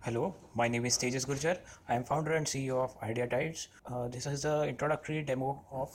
Hello, my name is Tejas Gurjar. I am founder and CEO of Idea Tides. This is the introductory demo of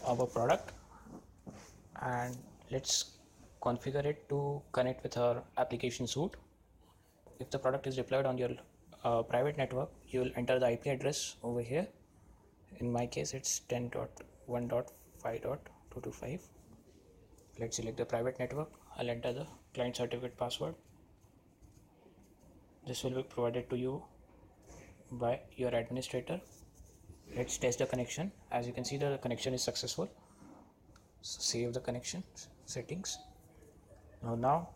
our product, and let's configure it to connect with our application suite. If the product is deployed on your private network, you will enter the IP address over here. In my case, it's 10.1.5.225. Let's select the private network. I'll enter the client certificate password. This will be provided to you by your administrator. Let's test the connection. As you can see, the connection is successful. So save the connection settings. Now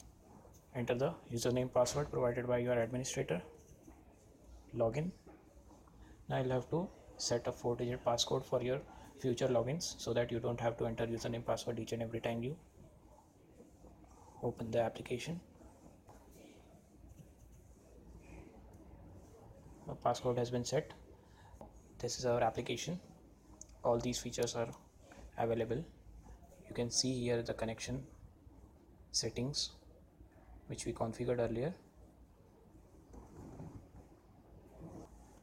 enter the username password provided by your administrator. Login. Now you'll have to set a 4-digit passcode for your future logins so that you don't have to enter username password each and every time you open the application. The passcode has been set. This is our application. All these features are available. You can see here the connection settings which we configured earlier.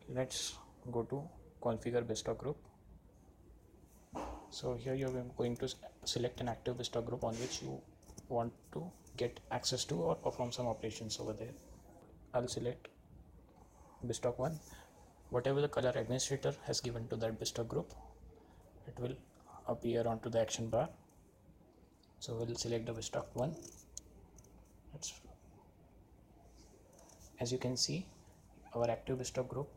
Let's go to configure BizTalk group. So here you're going to select an active BizTalk group on which you want to get access to or perform some operations over there. I'll select BizTalk 1. Whatever the color administrator has given to that BizTalk group, it will appear onto the action bar. So we'll select the BizTalk 1. As you can see, our active BizTalk group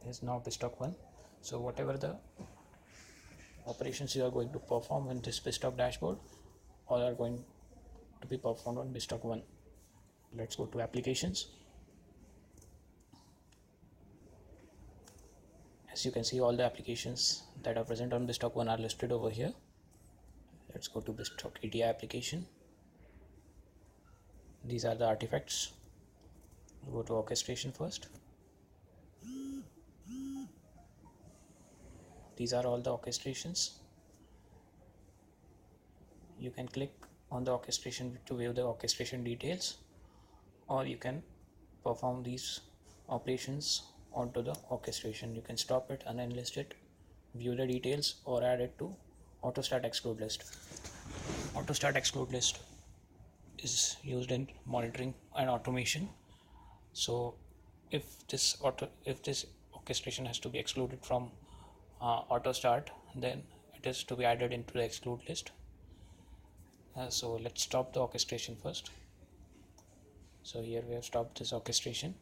is now BizTalk 1. So whatever the operations you are going to perform in this BizTalk dashboard, all are going to be performed on BizTalk 1. Let's go to applications. As you can see, all the applications that are present on BizTalk 1 are listed over here. Let's go to BizTalk EDI application. These are the artifacts. We'll go to orchestration first. These are all the orchestrations. You can click on the orchestration to view the orchestration details, or you can perform these operations onto the orchestration. You can stop it, unenlist it, view the details, or add it to auto start exclude list. Auto start exclude list is used in monitoring and automation. So if this orchestration has to be excluded from auto start, then it is to be added into the exclude list. So let's stop the orchestration first. So here we have stopped this orchestration,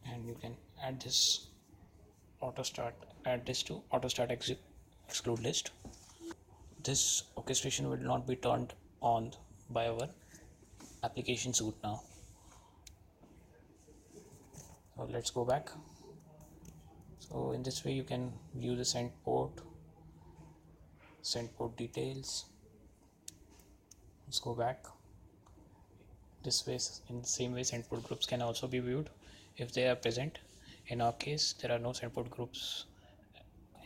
and you can add this add this to auto start exclude list. This orchestration will not be turned on by our application suite now. So let's go back. So in this way you can view the send port details. Let's go back. This way, in the same way, send port groups can also be viewed if they are present. In our case, there are no send port groups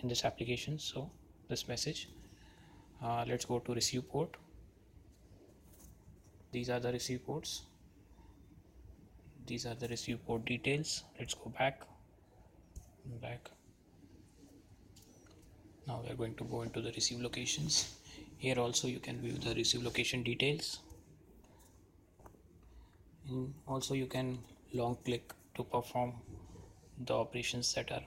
in this application, so this message. Let's go to receive port. These are the receive ports. These are the receive port details. Let's go back. Now we are going to go into the receive locations. Here also you can view the receive location details. And also you can long click to perform the operations that are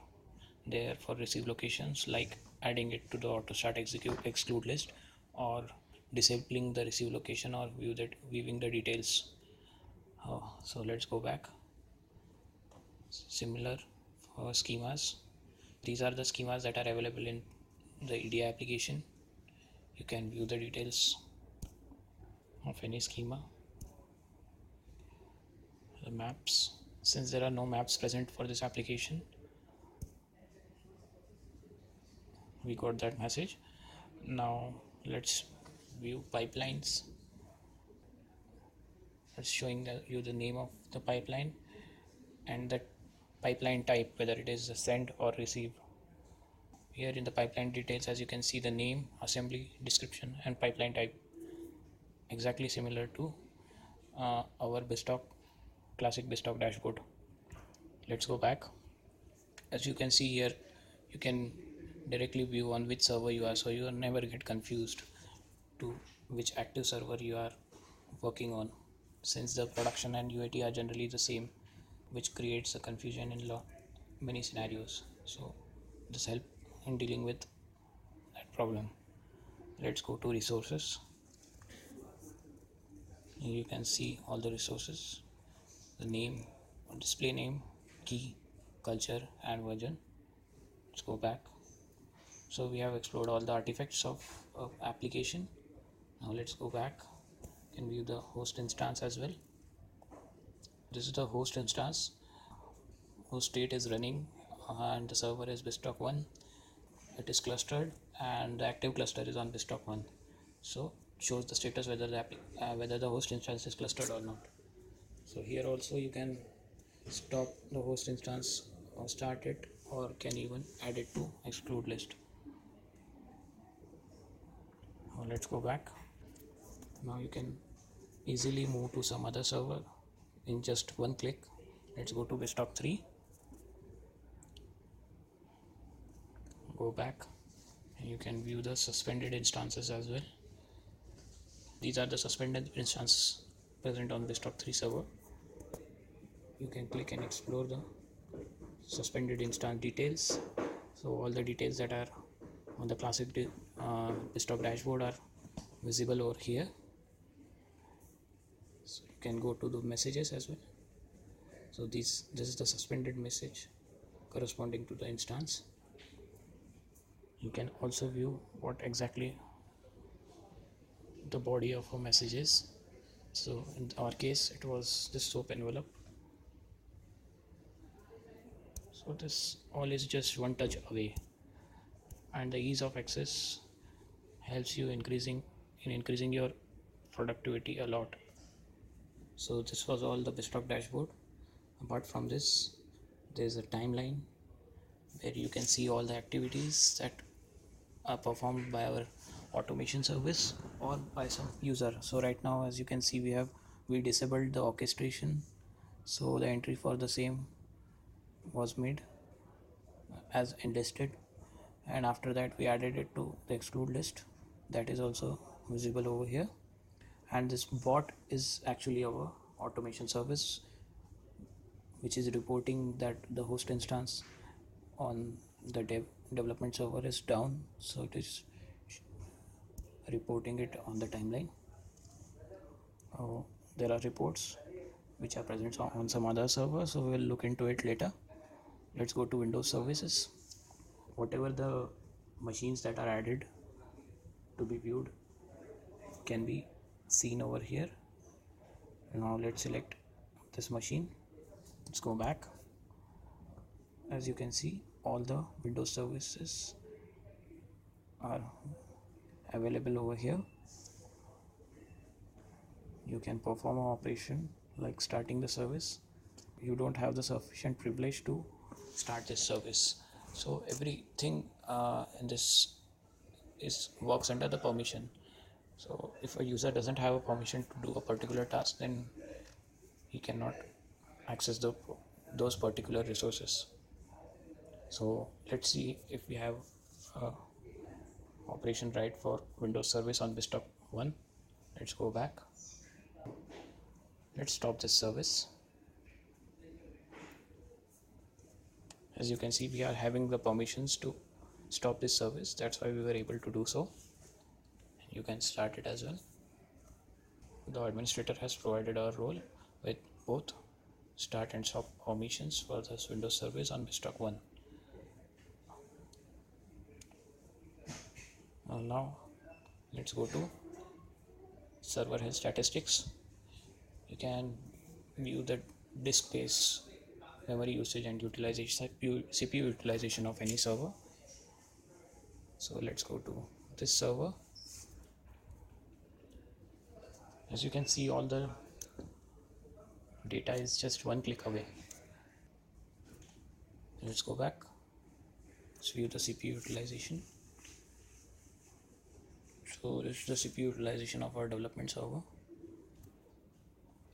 there for receive locations, like adding it to the auto start exclude list, or disabling the receive location, or viewing the details. So let's go back. Similar for schemas. These are the schemas that are available in the EDI application. You can view the details of any schema. The maps, since there are no maps present for this application, we got that message. Now let's view pipelines. It's showing you the name of the pipeline and the pipeline type, whether it is a send or receive. Here in the pipeline details, as you can see, the name, assembly, description, and pipeline type, exactly similar to our BizTalk classic BizTalk dashboard. Let's go back. As you can see here, you can directly view on which server you are, so you will never get confused to which active server you are working on, since the production and UAT are generally the same, which creates a confusion in many scenarios. So this help in dealing with that problem. Let's go to resources. Here you can see all the resources, the name, display name, key, culture and version. Let's go back. So we have explored all the artifacts of application. Now let's go back. You can view the host instance as well. This is the host instance. Host state is running and the server is BizTalk 1. It is clustered and the active cluster is on BizTalk 1. So it shows the status whether the host instance is clustered or not. So here also you can stop the host instance or start it, or can even add it to exclude list. Now let's go back. Now you can easily move to some other server in just one click. Let's go to BizTalk 3. Go back and you can view the suspended instances as well. These are the suspended instances present on BizTalk 3 server. You can click and explore the suspended instance details. So all the details that are on the classic BizTalk dashboard are visible over here. So you can go to the messages as well. So this is the suspended message corresponding to the instance. You can also view what exactly the body of a message is. So in our case it was this SOAP envelope. So this all is just one touch away, and the ease of access helps you increasing your productivity a lot. So this was all the BizTalk dashboard. Apart from this, there is a timeline where you can see all the activities that are performed by our automation service or by some user. So right now, as you can see, we disabled the orchestration, so the entry for the same was made as enlisted, and after that we added it to the exclude list. That is also visible over here. And this bot is actually our automation service, which is reporting that the host instance on the development server is down, so it is reporting it on the timeline. There are reports which are present on some other server, so we'll look into it later. Let's go to Windows services. Whatever the machines that are added to be viewed can be seen over here. Now let's select this machine. Let's go back. As you can see, all the Windows services are available over here. You can perform an operation like starting the service. You don't have the sufficient privilege to start this service, so everything in this works under the permission. So if a user doesn't have a permission to do a particular task, then he cannot access those particular resources. So let's see if we have operation right for Windows service on BizTalk 1. Let's go back. Let's stop this service. As you can see, we are having the permissions to stop this service. That's why we were able to do so. You can start it as well. The administrator has provided a role with both start and stop permissions for this Windows service on BizTalk 1. Now let's go to server health statistics. You can view the disk space, memory usage and utilization, CPU utilization of any server. So let's go to this server. As you can see, all the data is just one click away. Let's go back. Let's view the CPU utilization. So this is the CPU utilization of our development server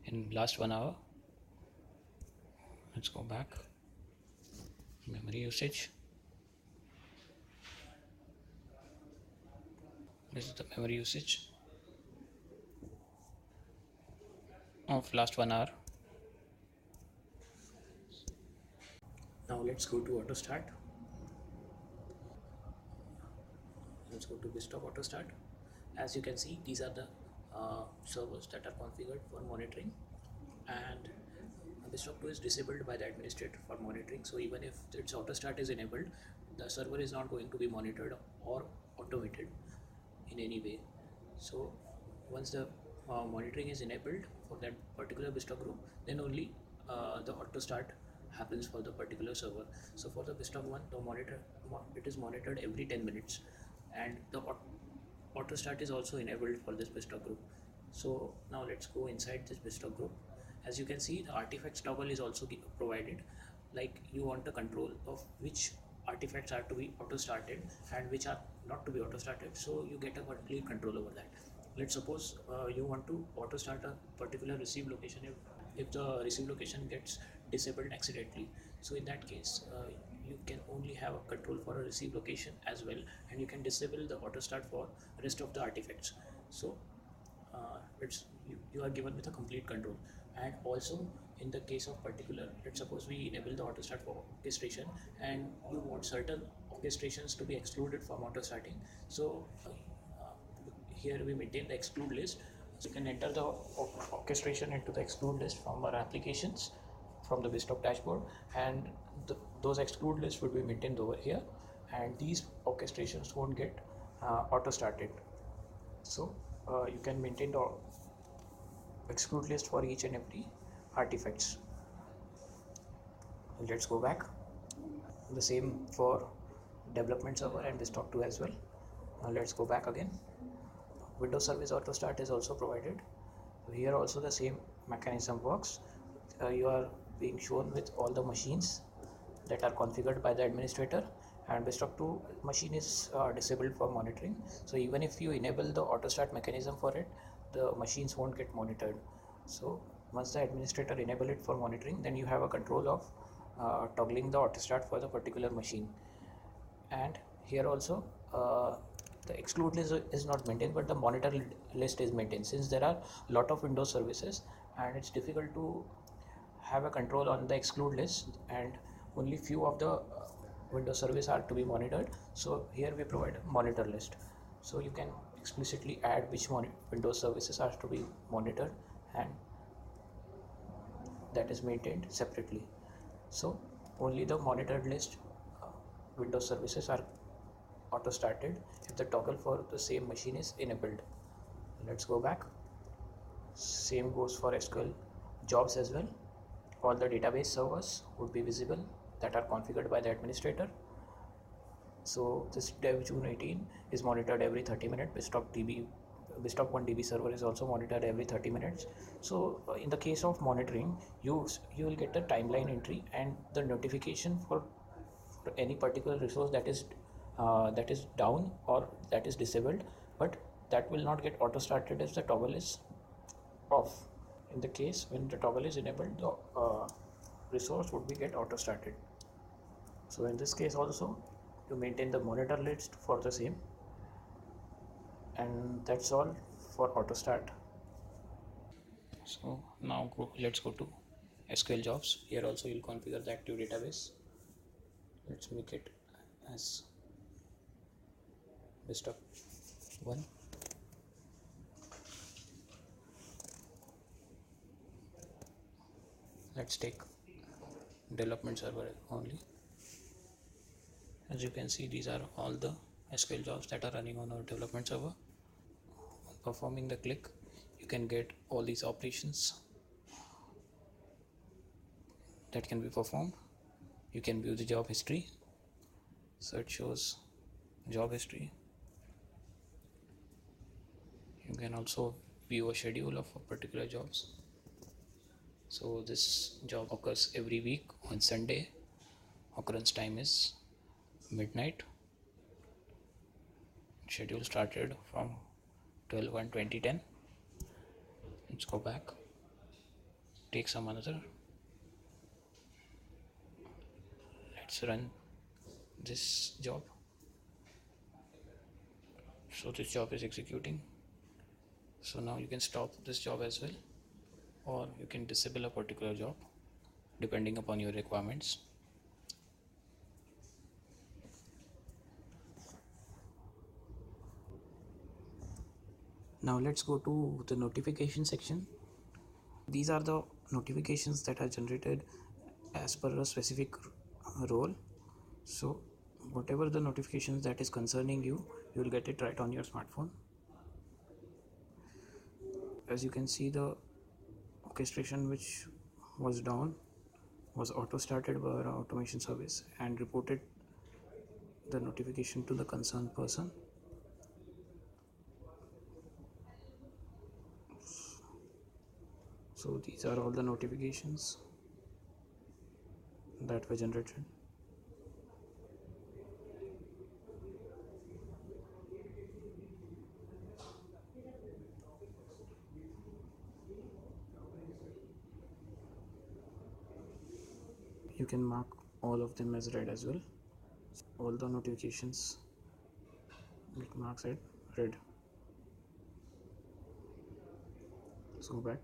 in last 1 hour. Let's go back. Memory usage. This is the memory usage of last 1 hour. Now let's go to auto start. Let's go to BizTalk auto start. As you can see, these are the servers that are configured for monitoring, and BizTalk 2 is disabled by the administrator for monitoring. So even if its auto start is enabled, the server is not going to be monitored or automated in any way. So once the monitoring is enabled for that particular BizTalk group, then only the auto start happens for the particular server. So for the BizTalk 1, it is monitored every 10 minutes, and the auto start is also enabled for this BizTalk group. So now let's go inside this BizTalk group. As you can see, the artifacts toggle is also provided. Like, you want the control of which artifacts are to be auto started and which are not to be auto started, so you get a complete control over that. Let's suppose you want to auto start a particular receive location if the receive location gets disabled accidentally. So in that case, you can only have a control for a receive location as well, and you can disable the auto start for rest of the artifacts. So you are given with a complete control. And also, in the case of particular, let's suppose we enable the auto start for orchestration and you want certain orchestrations to be excluded from auto starting. So here we maintain the exclude list, so you can enter the orchestration into the exclude list from our applications from the BizTalk dashboard, and those exclude lists will be maintained over here, and these orchestrations won't get auto started. So you can maintain the exclude list for each and every artifacts. Let's go back. The same for development server and BizTalk 2 as well. Let's go back again. Windows Service Auto Start is also provided. Here also the same mechanism works. You are being shown with all the machines that are configured by the administrator, and BizTalk 2 machine is disabled for monitoring. So even if you enable the auto start mechanism for it, the machines won't get monitored. So once the administrator enable it for monitoring, then you have a control of toggling the auto start for the particular machine. And here also the exclude list is not maintained, but the monitor list is maintained, since there are a lot of Windows services and it's difficult to have a control on the exclude list, and only few of the Windows service are to be monitored. So here we provide a monitor list, so you can explicitly add which Windows services are to be monitored, and that is maintained separately. So only the monitored list Windows services are auto started if the toggle for the same machine is enabled. Let's go back. Same goes for SQL jobs as well. All the database servers would be visible that are configured by the administrator. So this dev June 18 is monitored every 30 minutes. BizTalk 1 DB server is also monitored every 30 minutes. So in the case of monitoring, you will get a timeline entry and the notification for any particular resource that is down or that is disabled, but that will not get auto started if the toggle is off. In the case when the toggle is enabled, the resource would be get auto started. So in this case also, you maintain the monitor list for the same, and that's all for auto start. So now let's go to SQL jobs. Here also you'll configure the active database. Let's make it as BizTalk 1. Let's take development server only. As you can see, these are all the SQL jobs that are running on our development server. Performing the click, you can get all these operations that can be performed. You can view the job history, so it shows job history. You can also view a schedule of particular jobs. So this job occurs every week on Sunday. Occurrence time is midnight. Schedule started from 12/1/2010. Let's go back, take some another. let's run this job. So this job is executing. So now you can stop this job as well, or you can disable a particular job depending upon your requirements. Now let's go to the notification section. These are the notifications that are generated as per a specific role. So whatever the notifications that is concerning you, you will get it right on your smartphone. As you can see, the orchestration which was down was auto started by our automation service and reported the notification to the concerned person. So these are all the notifications that were generated. You can mark all of them as red as well. All the notifications, it marks it red. Let's go back.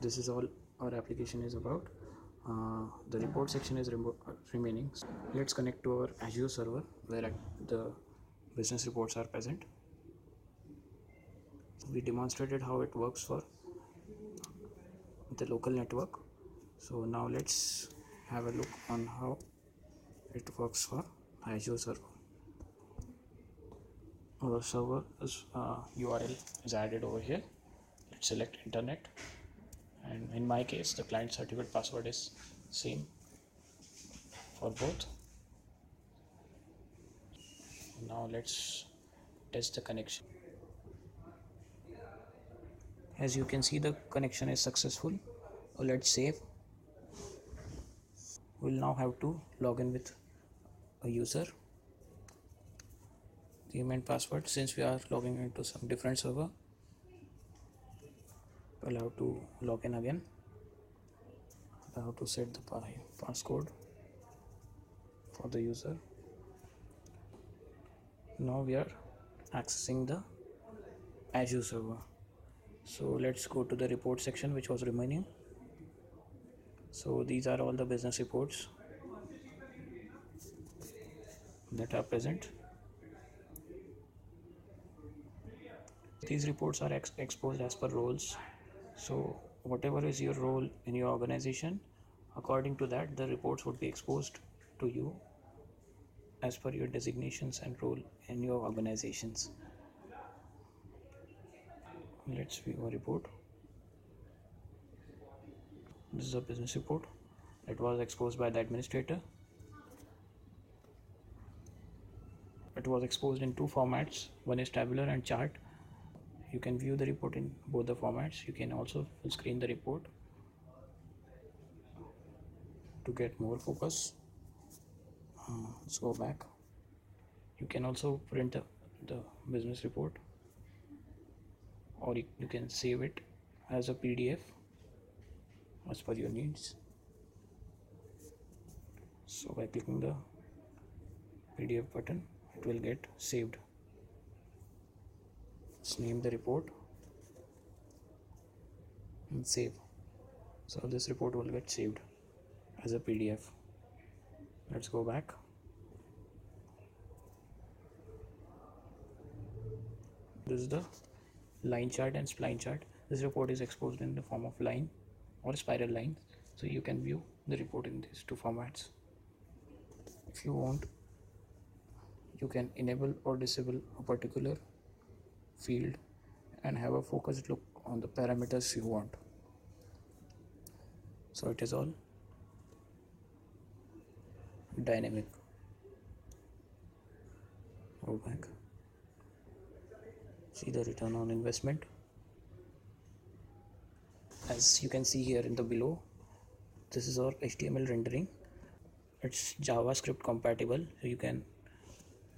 This is all our application is about. The report section is remaining. Let's connect to our Azure server where the business reports are present. We demonstrated how it works for the local network. So now let's have a look on how it works for Azure server. Our server is URL is added over here. Let's select internet, and in my case the client certificate password is same for both. Now let's test the connection. As you can see, the connection is successful. Let's save. We'll now have to log in with a user. The email password, since we are logging into some different server, we'll have to log in again. We'll have to set the passcode for the user. Now we are accessing the Azure server. So let's go to the report section which was remaining. So these are all the business reports that are present. These reports are exposed as per roles. So whatever is your role in your organization, according to that the reports would be exposed to you as per your designations and role in your organizations. Let's view a report. This is a business report. It was exposed by the administrator. It was exposed in two formats. One is tabular and chart. You can view the report in both the formats. You can also full screen the report to get more focus. Let's go back. You can also print the business report, or you can save it as a PDF as per your needs. So by clicking the PDF button, it will get saved. Let's name the report and save. So this report will get saved as a PDF. Let's go back. This is the line chart and spline chart. This report is exposed in the form of line or spiral lines, so you can view the report in these two formats. If you want, you can enable or disable a particular field and have a focused look on the parameters you want. So it is all dynamic. Go back. See the return on investment. As you can see here in the below, this is our HTML rendering. It's JavaScript compatible, so you can,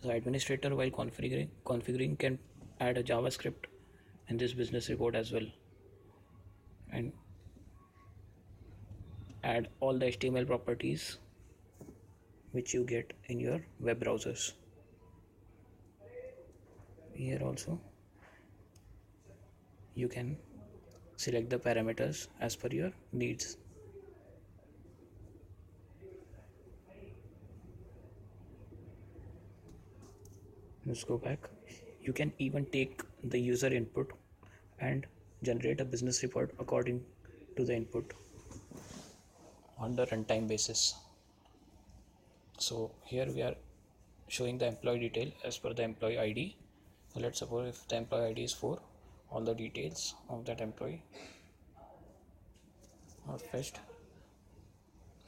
the administrator while configuring can add a JavaScript in this business report as well. And add all the HTML properties which you get in your web browsers. Here also you can select the parameters as per your needs. Let's go back. You can even take the user input and generate a business report according to the input on the runtime basis. So here we are showing the employee detail as per the employee ID. So let's suppose if the employee ID is 4, all the details of that employee are fetched.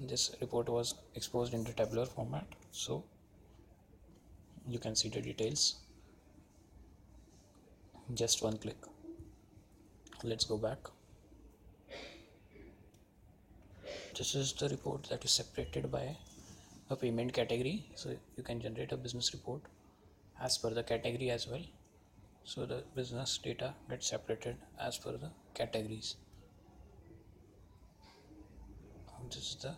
This report was exposed into tabular format, so you can see the details. Just one click. Let's go back. This is the report that is separated by a payment category, so you can generate a business report as per the category as well. So the business data gets separated as per the categories. This is the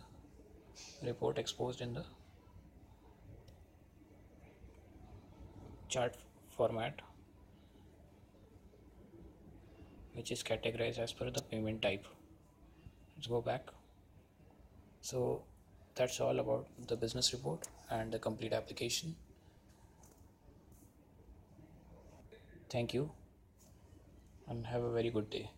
report exposed in the chart format, which is categorized as per the payment type. Let's go back. So that's all about the business report and the complete application. Thank you and have a very good day.